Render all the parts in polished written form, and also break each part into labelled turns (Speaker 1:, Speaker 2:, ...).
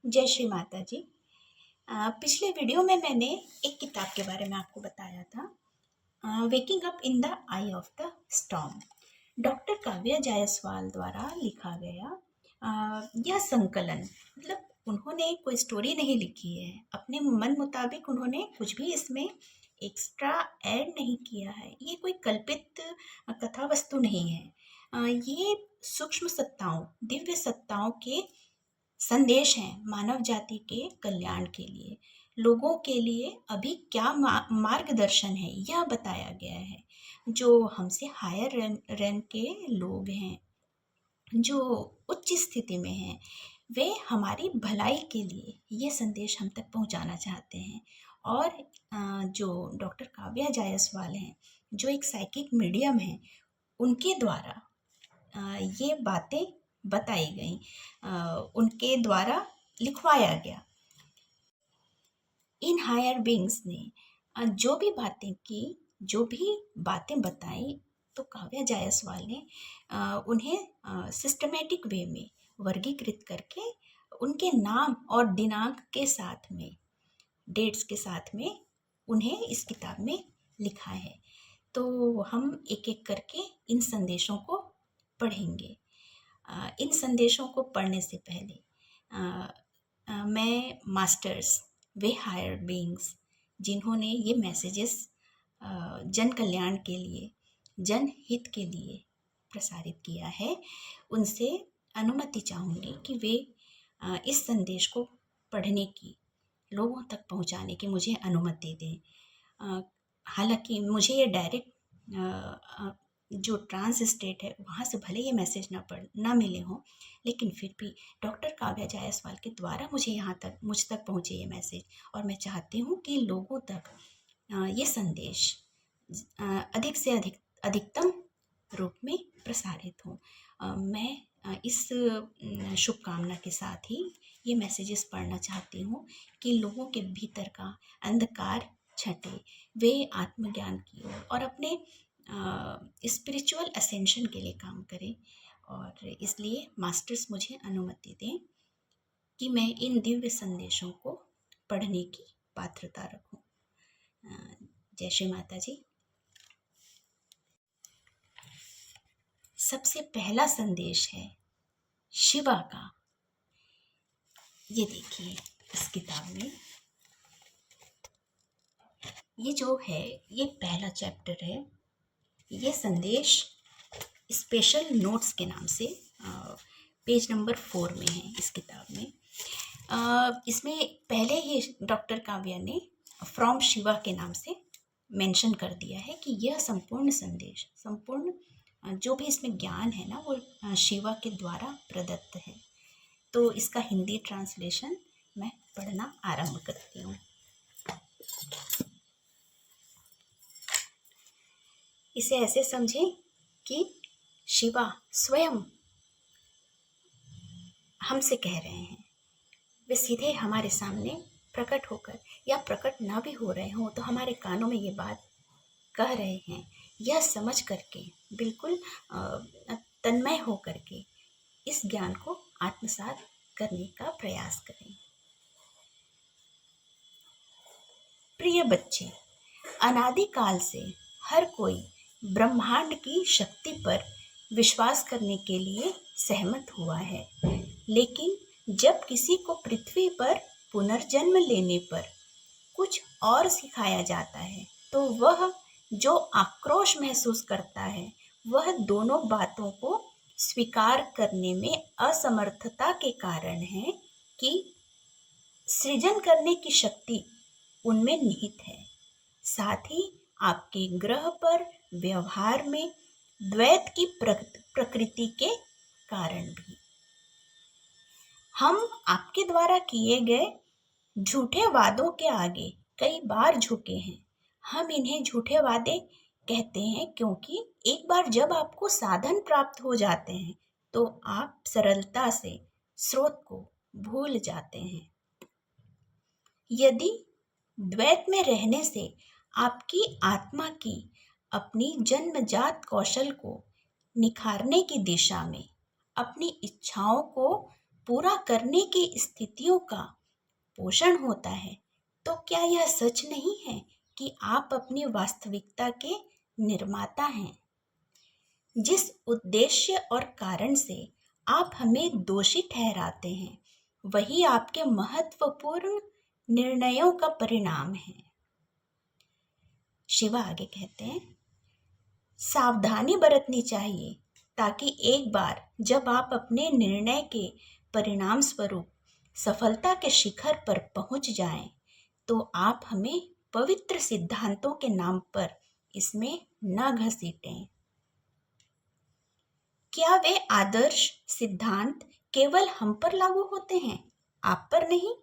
Speaker 1: जय श्री माता जी। पिछले वीडियो में मैंने एक किताब के बारे में आपको बताया था, waking up in the I of the storm. Doctor Kavya Jaiswal द्वारा लिखा गया यह संकलन, मतलब उन्होंने कोई स्टोरी नहीं लिखी है, अपने मन मुताबिक उन्होंने कुछ भी इसमें एक्स्ट्रा ऐड नहीं किया है। ये कोई कल्पित कथा वस्तु नहीं है। ये सूक्ष्म सत्ताओं, दिव्य सत्ताओं के संदेश हैं मानव जाति के कल्याण के लिए। लोगों के लिए अभी क्या मार्गदर्शन है यह बताया गया है। जो हमसे हायर रैंक के लोग हैं, जो उच्च स्थिति में हैं, वे हमारी भलाई के लिए ये संदेश हम तक पहुंचाना चाहते हैं। और जो डॉक्टर काव्या जायसवाल हैं, जो एक साइकिक मीडियम है, उनके द्वारा ये बातें बताई गई, उनके द्वारा लिखवाया गया। इन हायर बींग्स ने जो भी बातें की, जो भी बातें बताई, तो काव्या जायसवाल ने उन्हें सिस्टमेटिक वे में वर्गीकृत करके उनके नाम और दिनांक के साथ में, डेट्स के साथ में उन्हें इस किताब में लिखा है। तो हम एक एक करके इन संदेशों को पढ़ेंगे। इन संदेशों को पढ़ने से पहले मैं मास्टर्स, वे हायर बीइंग्स जिन्होंने ये मैसेजेस जन कल्याण के लिए, जनहित के लिए प्रसारित किया है, उनसे अनुमति चाहूँगी कि वे इस संदेश को पढ़ने की, लोगों तक पहुँचाने की मुझे अनुमति दें। हालांकि मुझे ये डायरेक्ट जो ट्रांस स्टेट है वहाँ से भले ये मैसेज ना मिले हों, लेकिन फिर भी डॉक्टर काव्या जायसवाल के द्वारा मुझ तक पहुँचे ये मैसेज, और मैं चाहती हूँ कि लोगों तक ये संदेश अधिक से अधिकतम रूप में प्रसारित हो। मैं इस शुभकामना के साथ ही ये मैसेजेस पढ़ना चाहती हूँ कि लोगों के भीतर का अंधकार छटे, वे आत्मज्ञान की ओर और अपने स्पिरिचुअल असेंशन के लिए काम करें। और इसलिए मास्टर्स मुझे अनुमति दें कि मैं इन दिव्य संदेशों को पढ़ने की पात्रता रखूं। जय श्री माता जी। सबसे पहला संदेश है शिवा का। ये देखिए इस किताब में ये जो है, ये पहला चैप्टर है। ये संदेश स्पेशल नोट्स के नाम से पेज नंबर 4 में है इस किताब में। इसमें पहले ही डॉक्टर काव्या ने फ्रॉम शिवा के नाम से मेंशन कर दिया है कि यह संपूर्ण संदेश, संपूर्ण जो भी इसमें ज्ञान है ना, वो शिवा के द्वारा प्रदत्त है। तो इसका हिंदी ट्रांसलेशन मैं पढ़ना आरंभ करती हूँ। इसे ऐसे समझें कि शिवा स्वयं हमसे कह रहे हैं। वे सीधे हमारे सामने प्रकट होकर, या प्रकट ना भी हो रहे हों तो हमारे कानों में ये बात कह रहे हैं। यह समझ करके, बिल्कुल तन्मय हो करके इस ज्ञान को आत्मसात करने का प्रयास करें। प्रिय बच्चे, अनादिकाल से हर कोई ब्रह्मांड की शक्ति पर विश्वास करने के लिए सहमत हुआ है, लेकिन जब किसी को पृथ्वी पर पुनर्जन्म लेने पर कुछ और सिखाया जाता है तो वह जो आक्रोश महसूस करता है, वह दोनों बातों को स्वीकार करने में असमर्थता के कारण है कि सृजन करने की शक्ति उनमें निहित है, साथ ही आपके ग्रह पर व्यवहार में द्वैत की प्रकृति के कारण भी। हम आपके द्वारा किए गए झूठे वादों के आगे कई बार झुके हैं। हम इन्हें झूठे वादे कहते हैं क्योंकि एक बार जब आपको साधन प्राप्त हो जाते हैं तो आप सरलता से स्रोत को भूल जाते हैं। यदि द्वैत में रहने से आपकी आत्मा की अपनी जन्मजात कौशल को निखारने की दिशा में, अपनी इच्छाओं को पूरा करने की स्थितियों का पोषण होता है, तो क्या यह सच नहीं है कि आप अपनी वास्तविकता के निर्माता हैं? जिस उद्देश्य और कारण से आप हमें दोषी ठहराते हैं, वही आपके महत्वपूर्ण निर्णयों का परिणाम है। शिवा आगे कहते हैं, सावधानी बरतनी चाहिए ताकि एक बार जब आप अपने निर्णय के परिणाम स्वरूप सफलता के शिखर पर पहुंच जाएं, तो आप हमें पवित्र सिद्धांतों के नाम पर इसमें न घसीटें। क्या वे आदर्श सिद्धांत केवल हम पर लागू होते हैं, आप पर नहीं?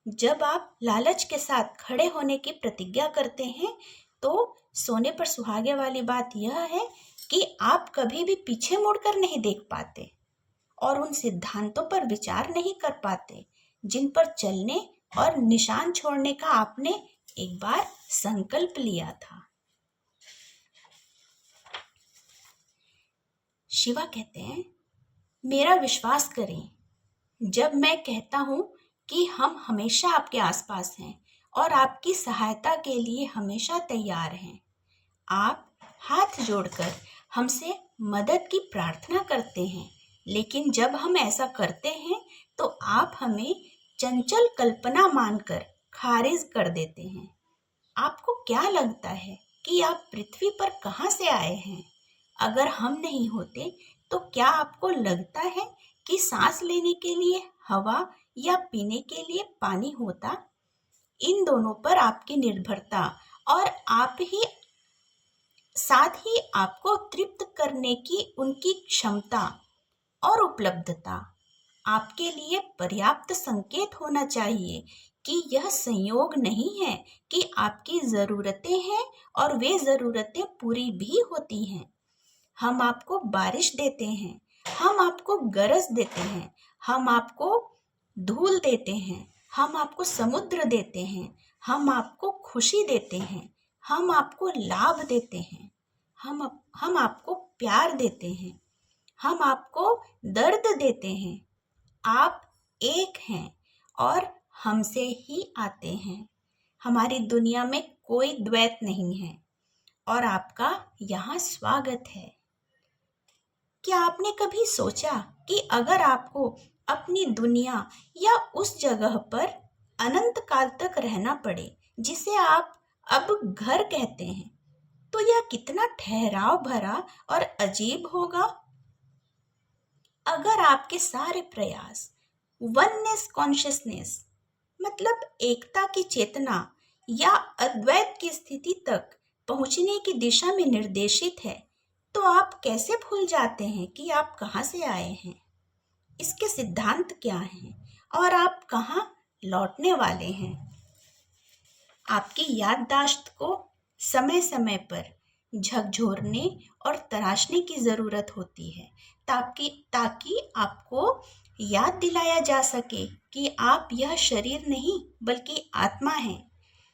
Speaker 1: जब आप लालच के साथ खड़े होने की प्रतिज्ञा करते हैं, तो सोने पर सुहागे वाली बात यह है कि आप कभी भी पीछे मुड़कर नहीं देख पाते और उन सिद्धांतों पर विचार नहीं कर पाते जिन पर चलने और निशान छोड़ने का आपने एक बार संकल्प लिया था। शिवा कहते हैं, मेरा विश्वास करें जब मैं कहता हूं कि हम हमेशा आपके आसपास हैं और आपकी सहायता के लिए हमेशा तैयार हैं। आप हाथ जोड़कर हमसे मदद की प्रार्थना करते हैं, लेकिन जब हम ऐसा करते हैं तो आप हमें चंचल कल्पना मानकर खारिज कर देते हैं। आपको क्या लगता है कि आप पृथ्वी पर कहाँ से आए हैं? अगर हम नहीं होते तो क्या आपको लगता है कि सांस लेने के लिए हवा या पीने के लिए पानी होता? इन दोनों पर आपकी निर्भरता और आप ही साथ ही आपको तृप्त करने की उनकी क्षमता और उपलब्धता आपके लिए पर्याप्त संकेत होना चाहिए कि यह संयोग नहीं है कि आपकी ज़रूरतें हैं और वे ज़रूरतें पूरी भी होती हैं। हम आपको बारिश देते हैं, हम आपको गरज देते हैं, हम आपको धूल देते हैं, हम आपको समुद्र देते हैं, हम आपको खुशी देते हैं, हम आपको लाभ देते हैं, हम आपको प्यार देते हैं, हम आपको दर्द देते हैं। आप एक हैं और हमसे ही आते हैं। हमारी दुनिया में कोई द्वैत नहीं है और आपका यहाँ स्वागत है। क्या आपने कभी सोचा कि अगर आपको अपनी दुनिया या उस जगह पर अनंत काल तक रहना पड़े जिसे आप अब घर कहते हैं, तो यह कितना ठहराव भरा और अजीब होगा? अगर आपके सारे प्रयास वननेस कॉन्शियसनेस मतलब एकता की चेतना या अद्वैत की स्थिति तक पहुंचने की दिशा में निर्देशित है, तो आप कैसे भूल जाते हैं कि आप कहाँ से आए हैं, इसके सिद्धांत क्या हैं और आप कहाँ लौटने वाले हैं? आपकी याददाश्त को समय समय पर झकझोरने और तराशने की ज़रूरत होती है ताकि आपको याद दिलाया जा सके कि आप यह शरीर नहीं बल्कि आत्मा हैं।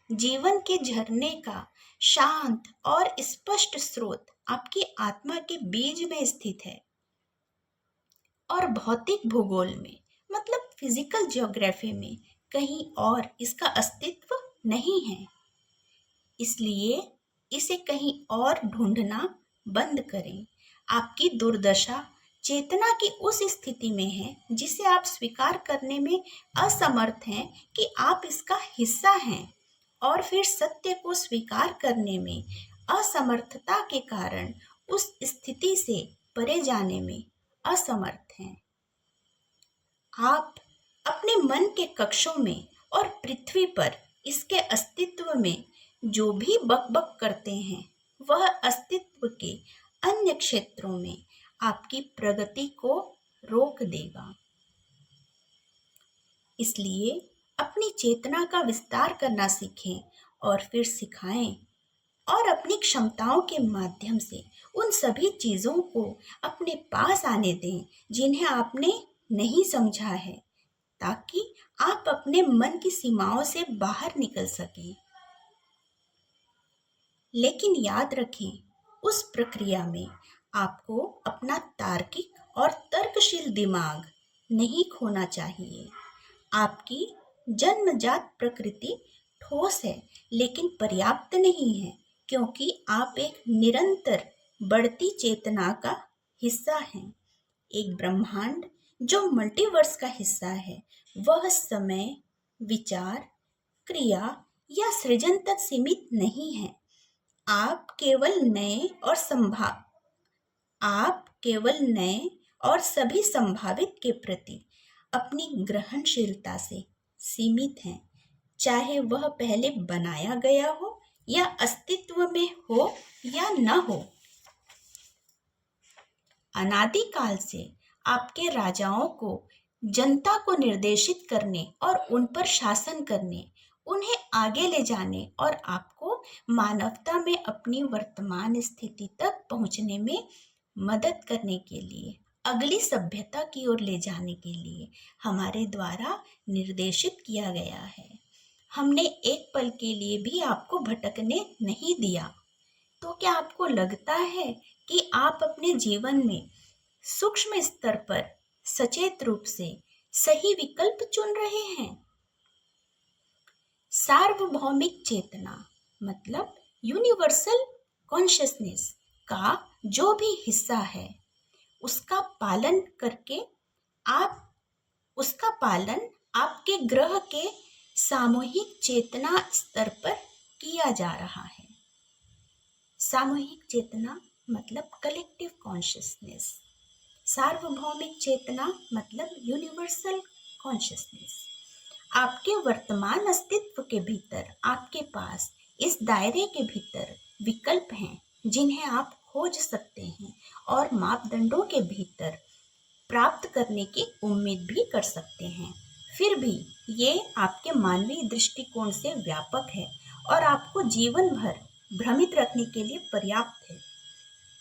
Speaker 1: जीवन के झरने का शांत और स्पष्ट स्रोत आपकी आत्मा के बीज में स्थित है और भौतिक भूगोल में मतलब फिजिकल ज्योग्राफी में कहीं और इसका अस्तित्व नहीं है। इसलिए इसे कहीं और ढूंढना बंद करें। आपकी दुर्दशा चेतना की उस स्थिति में है जिसे आप स्वीकार करने में असमर्थ हैं कि आप इसका हिस्सा हैं और फिर सत्य को स्वीकार करने में असमर्थता के कारण उस स्थिति से परे जाने में असमर्थ हैं। आप अपने मन के कक्षों में और पृथ्वी पर इसके अस्तित्व में जो भी बकबक करते हैं, वह अस्तित्व के अन्य क्षेत्रों में आपकी प्रगति को रोक देगा। इसलिए अपनी चेतना का विस्तार करना सीखें और फिर सिखाएं और अपनी क्षमताओं के माध्यम से उन सभी चीज़ों को अपने पास आने दें जिन्हें आपने नहीं समझा है, ताकि आप अपने मन की सीमाओं से बाहर निकल सकें। लेकिन याद रखें, उस प्रक्रिया में आपको अपना तार्किक और तर्कशील दिमाग नहीं खोना चाहिए। आपकी जन्मजात प्रकृति ठोस है लेकिन पर्याप्त नहीं है, क्योंकि आप एक निरंतर बढ़ती चेतना का हिस्सा हैं। एक ब्रह्मांड जो मल्टीवर्स का हिस्सा है, वह समय, विचार, क्रिया या सृजन तक सीमित नहीं है। आप केवल नए और संभाव आप केवल नए और सभी संभावित के प्रति अपनी ग्रहणशीलता से सीमित हैं, चाहे वह पहले बनाया गया हो या अस्तित्व में हो या न हो। अनादिकाल से आपके राजाओं को जनता को निर्देशित करने और उन पर शासन करने, उन्हें आगे ले जाने और आपको मानवता में अपनी वर्तमान स्थिति तक पहुंचने में मदद करने के लिए, अगली सभ्यता की ओर ले जाने के लिए हमारे द्वारा निर्देशित किया गया है। हमने एक पल के लिए भी आपको भटकने नहीं दिया। तो क्या आपको लगता है कि आप अपने जीवन में सूक्ष्म स्तर पर सचेत रूप से सही विकल्प चुन रहे हैं? सार्वभौमिक चेतना मतलब यूनिवर्सल कॉन्शियसनेस का जो भी हिस्सा है, उसका पालन करके उसका पालन आपके ग्रह के सामूहिक चेतना स्तर पर किया जा रहा है। सामूहिक चेतना मतलब कलेक्टिव कॉन्शियसनेस, सार्वभौमिक चेतना मतलब यूनिवर्सल कॉन्शियसनेस। आपके वर्तमान अस्तित्व के भीतर आपके पास इस दायरे के भीतर विकल्प हैं जिन्हें आप खोज सकते हैं और मापदंडों के भीतर प्राप्त करने की उम्मीद भी कर सकते हैं। फिर भी ये आपके मानवीय दृष्टिकोण से व्यापक है और आपको जीवन भर भ्रमित रखने के लिए पर्याप्त है।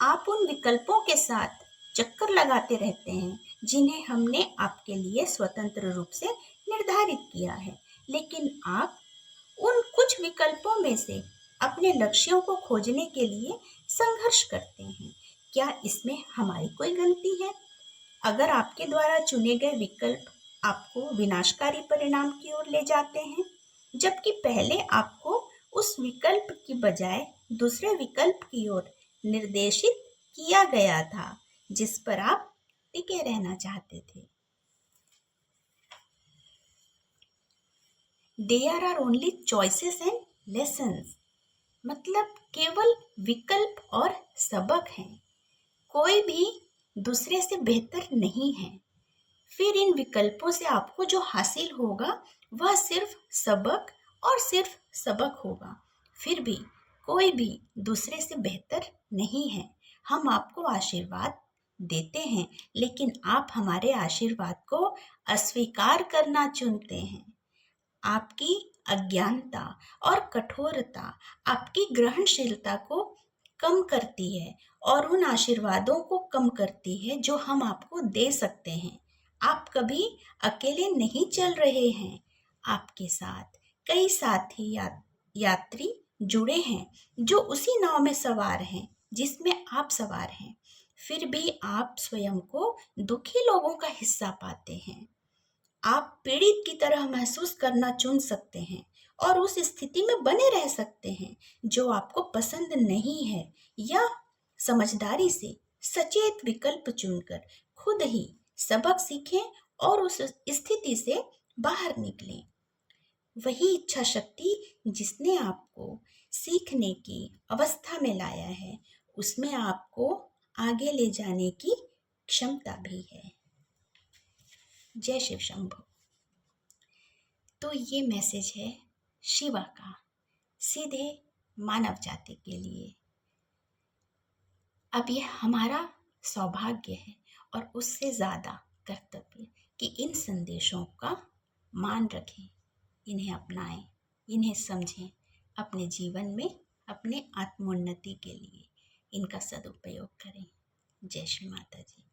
Speaker 1: आप उन विकल्पों के साथ चक्कर लगाते रहते हैं जिन्हें हमने आपके लिए स्वतंत्र रूप से निर्धारित किया है, लेकिन आप उन कुछ विकल्पों में से अपने लक्ष्यों को खोजने के लिए संघर्ष करते हैं। क्या इसमें हमारी कोई गलती है? अगर आपके द्वारा चुने गए विकल्प आपको विनाशकारी परिणाम की ओर ले जाते हैं, जबकि पहले आपको उस विकल्प की बजाय दूसरे विकल्प की ओर निर्देशित किया गया था जिस पर आप टिके रहना चाहते थे। There are only choices and lessons मतलब केवल विकल्प और सबक हैं। कोई भी दूसरे से बेहतर नहीं है। फिर इन विकल्पों से आपको जो हासिल होगा वह सिर्फ सबक और सिर्फ सबक होगा। फिर भी कोई भी दूसरे से बेहतर नहीं है। हम आपको आशीर्वाद देते हैं, लेकिन आप हमारे आशीर्वाद को अस्वीकार करना चुनते हैं। आपकी अज्ञानता और कठोरता आपकी ग्रहणशीलता को कम करती है और उन आशीर्वादों को कम करती है जो हम आपको दे सकते हैं। आप कभी अकेले नहीं चल रहे हैं। आपके साथ कई साथी यात्री जुड़े हैं जो उसी नाव में सवार हैं जिसमें आप सवार हैं। फिर भी आप स्वयं को दुखी लोगों का हिस्सा पाते हैं। आप पीड़ित की तरह महसूस करना चुन सकते हैं और उस स्थिति में बने रह सकते हैं जो आपको पसंद नहीं है, या समझदारी से सचेत विकल्प चुनकर खुद ही सबक सीखें और उस स्थिति से बाहर निकलें। वही इच्छा शक्ति जिसने आपको सीखने की अवस्था में लाया है, उसमें आपको आगे ले जाने की क्षमता भी है। जय शिव शंभो। तो ये मैसेज है शिवा का सीधे मानव जाति के लिए। अब ये हमारा सौभाग्य है और उससे ज़्यादा कर्तव्य कि इन संदेशों का मान रखें, इन्हें अपनाएं, इन्हें समझें, अपने जीवन में अपने आत्मोन्नति के लिए इनका सदुपयोग करें। जय श्री माता जी।